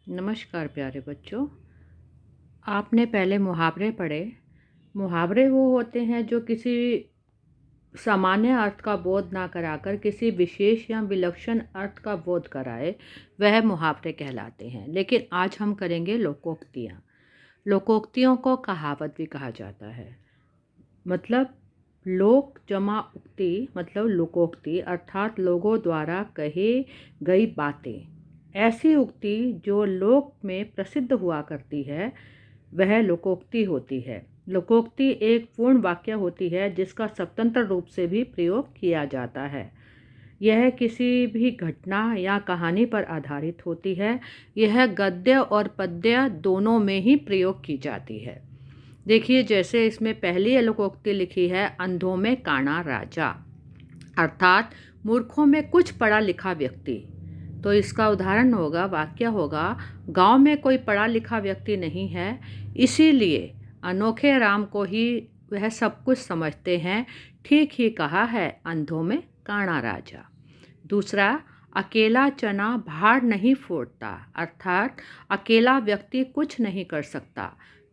नमस्कार प्यारे बच्चों। आपने पहले मुहावरे पढ़े। मुहावरे वो होते हैं जो किसी सामान्य अर्थ का बोध ना कराकर किसी विशेष या विलक्षण अर्थ का बोध कराए, वह मुहावरे कहलाते हैं। लेकिन आज हम करेंगे लोकोक्तियाँ। लोकोक्तियों को कहावत भी कहा जाता है। मतलब लोक जमा उक्ति, मतलब लोकोक्ति अर्थात लोगों द्वारा कही गई बातें। ऐसी उक्ति जो लोक में प्रसिद्ध हुआ करती है वह लोकोक्ति होती है। लोकोक्ति एक पूर्ण वाक्य होती है जिसका स्वतंत्र रूप से भी प्रयोग किया जाता है। यह किसी भी घटना या कहानी पर आधारित होती है। यह गद्य और पद्य दोनों में ही प्रयोग की जाती है। देखिए, जैसे इसमें पहली लोकोक्ति लिखी है, अंधों में काना राजा, अर्थात मूर्खों में कुछ पढ़ा लिखा व्यक्ति। तो इसका उदाहरण होगा, वाक्य होगा, गांव में कोई पढ़ा लिखा व्यक्ति नहीं है, इसीलिए अनोखे राम को ही वह सब कुछ समझते हैं। ठीक ही कहा है, अंधों में काना राजा। दूसरा, अकेला चना भार नहीं फोड़ता, अर्थात अकेला व्यक्ति कुछ नहीं कर सकता।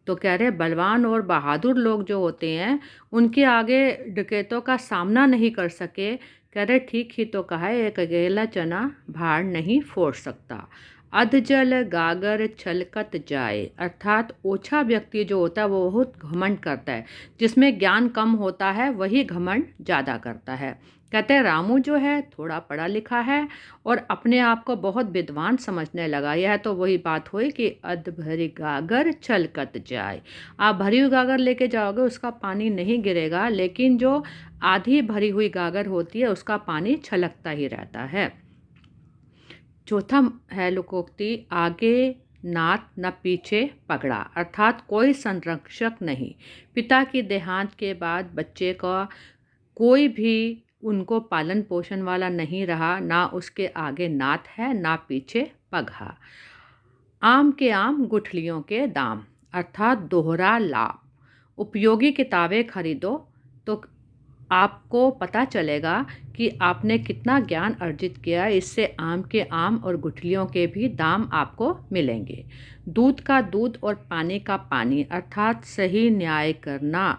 तो कह रहे बलवान और बहादुर लोग जो होते हैं उनके आगे डकैतों का सामना नहीं कर सके। कह रहे ठीक ही तो कहा है, एक अकेला चना भार नहीं फोड़ सकता। अधजल गागर छलकत जाए, अर्थात ओछा व्यक्ति जो होता है वो बहुत घमंड करता है। जिसमें ज्ञान कम होता है वही घमंड ज़्यादा करता है। कहते हैं रामू जो है थोड़ा पढ़ा लिखा है और अपने आप को बहुत विद्वान समझने लगा। यह तो वही बात हुई कि अध भरी गागर छलकत जाए। आप भरी हुई गागर लेके जाओगे उसका पानी नहीं गिरेगा, लेकिन जो आधी भरी हुई गागर होती है उसका पानी छलकता ही रहता है। चौथा है लोकोक्ति, आगे नात न पीछे पगड़ा, अर्थात कोई संरक्षक नहीं। पिता की देहांत के बाद बच्चे का कोई भी उनको पालन पोषण वाला नहीं रहा, ना उसके आगे नात है ना पीछे पगहा। आम के आम गुठलियों के दाम, अर्थात दोहरा लाभ। उपयोगी किताबें खरीदो तो आपको पता चलेगा कि आपने कितना ज्ञान अर्जित किया। इससे आम के आम और गुठलियों के भी दाम आपको मिलेंगे। दूध का दूध और पानी का पानी, अर्थात सही न्याय करना।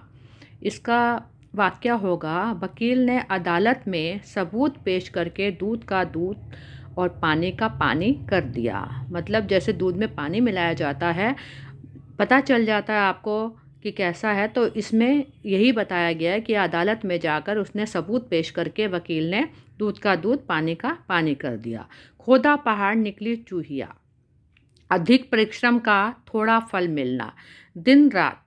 इसका वाक्य होगा, वकील ने अदालत में सबूत पेश करके दूध का दूध और पानी का पानी कर दिया। मतलब जैसे दूध में पानी मिलाया जाता है, पता चल जाता है आपको कि कैसा है। तो इसमें यही बताया गया है कि अदालत में जाकर उसने सबूत पेश करके वकील ने दूध का दूध पानी का पानी कर दिया। खोदा पहाड़ निकली चूहिया, अधिक परिश्रम का थोड़ा फल मिलना। दिन रात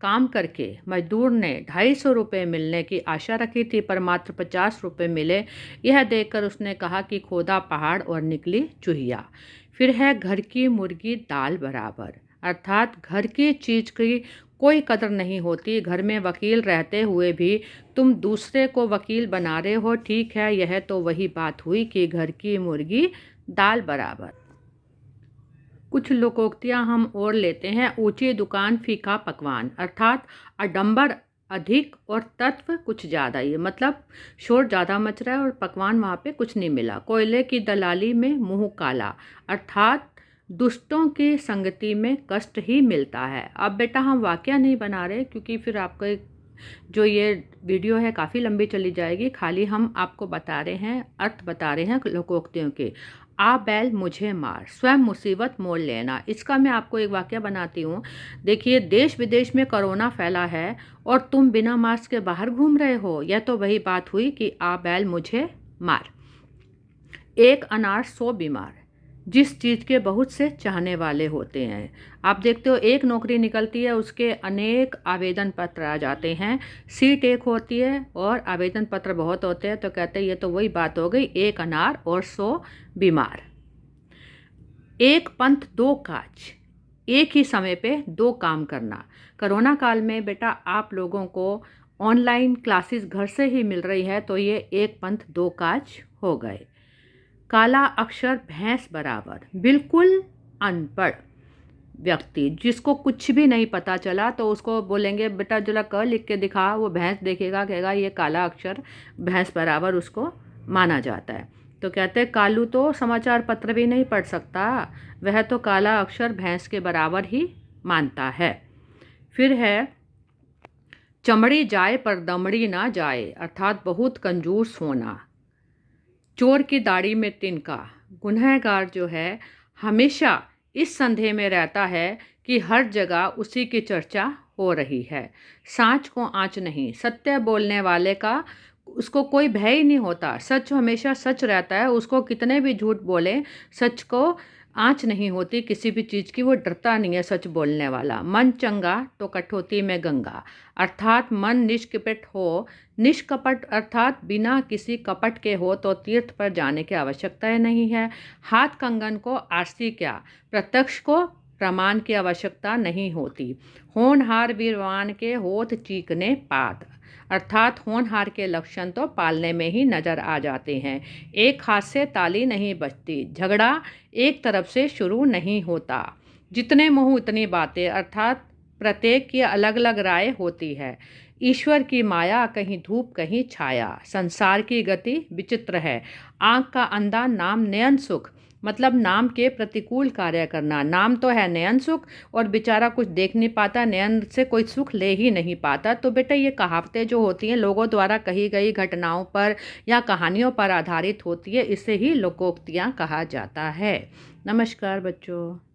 काम करके मजदूर ने 250 रुपये मिलने की आशा रखी थी, पर मात्र 50 रुपये मिले। यह देखकर उसने कहा कि खोदा पहाड़ और निकली चूहिया। फिर है घर की मुर्गी दाल बराबर, अर्थात घर की चीज़ की कोई कदर नहीं होती। घर में वकील रहते हुए भी तुम दूसरे को वकील बना रहे हो। ठीक है, यह तो वही बात हुई कि घर की मुर्गी दाल बराबर। कुछ लोकोक्तियाँ हम और लेते हैं। ऊंची दुकान फीका पकवान, अर्थात आडंबर अधिक और तत्व कुछ ज़्यादा ही। मतलब शोर ज़्यादा मच रहा है और पकवान वहाँ पे कुछ नहीं मिला। कोयले की दलाली में मुंह काला, अर्थात दुष्टों की संगति में कष्ट ही मिलता है। अब बेटा हम वाक्य नहीं बना रहे क्योंकि फिर आपको जो ये वीडियो है काफ़ी लंबी चली जाएगी। खाली हम आपको बता रहे हैं, अर्थ बता रहे हैं लोकोक्तियों के। आ बैल मुझे मार, स्वयं मुसीबत मोल लेना। इसका मैं आपको एक वाक्य बनाती हूँ। देखिए, देश विदेश में कोरोना फैला है और तुम बिना मास्क के बाहर घूम रहे हो। यह तो वही बात हुई कि आ बैल मुझे मार। एक अनार 100 बीमार, जिस चीज़ के बहुत से चाहने वाले होते हैं। आप देखते हो एक नौकरी निकलती है, उसके अनेक आवेदन पत्र आ जाते हैं। सीट एक होती है और आवेदन पत्र बहुत होते हैं। तो कहते हैं ये तो वही बात हो गई, एक अनार और 100 बीमार। एक पंथ दो काज, एक ही समय पे दो काम करना। कोरोना काल में बेटा आप लोगों को ऑनलाइन क्लासेस घर से ही मिल रही है, तो ये एक पंथ दो काज हो गए। काला अक्षर भैंस बराबर, बिल्कुल अनपढ़ व्यक्ति जिसको कुछ भी नहीं पता चला तो उसको बोलेंगे बेटा जरा क लिख के दिखा, वो भैंस देखेगा, कहेगा ये काला अक्षर भैंस बराबर उसको माना जाता है। तो कहते हैं कालू तो समाचार पत्र भी नहीं पढ़ सकता, वह तो काला अक्षर भैंस के बराबर ही मानता है। फिर है चमड़ी जाए पर दमड़ी ना जाए, अर्थात बहुत कंजूस होना। चोर की दाढ़ी में तिनका। गुनहगार जो है हमेशा इस संदेह में रहता है कि हर जगह उसी की चर्चा हो रही है। सांच को आँच नहीं, सत्य बोलने वाले का उसको कोई भय ही नहीं होता। सच हमेशा सच रहता है, उसको कितने भी झूठ बोले सच को आँच नहीं होती किसी भी चीज़ की, वो डरता नहीं है सच बोलने वाला। मन चंगा तो कठौती में गंगा, अर्थात मन निष्कपट हो, निष्कपट अर्थात बिना किसी कपट के हो तो तीर्थ पर जाने की आवश्यकता ही नहीं है। हाथ कंगन को आरसी क्या, प्रत्यक्ष को प्रमाण की आवश्यकता नहीं होती। होनहार वीरवान के होठ चीकने पात, अर्थात होनहार के लक्षण तो पालने में ही नजर आ जाते हैं। एक हाथ से ताली नहीं बजती, झगड़ा एक तरफ से शुरू नहीं होता। जितने मुंह उतनी बातें, अर्थात प्रत्येक की अलग अलग राय होती है। ईश्वर की माया कहीं धूप कहीं छाया, संसार की गति विचित्र है। आँख का अंधा नाम नयन सुख, मतलब नाम के प्रतिकूल कार्य करना। नाम तो है नयन सुख और बेचारा कुछ देख नहीं पाता, नयन से कोई सुख ले ही नहीं पाता। तो बेटा ये कहावतें जो होती हैं लोगों द्वारा कही गई घटनाओं पर या कहानियों पर आधारित होती है, इसे ही लोकोक्तियाँ कहा जाता है। नमस्कार बच्चों।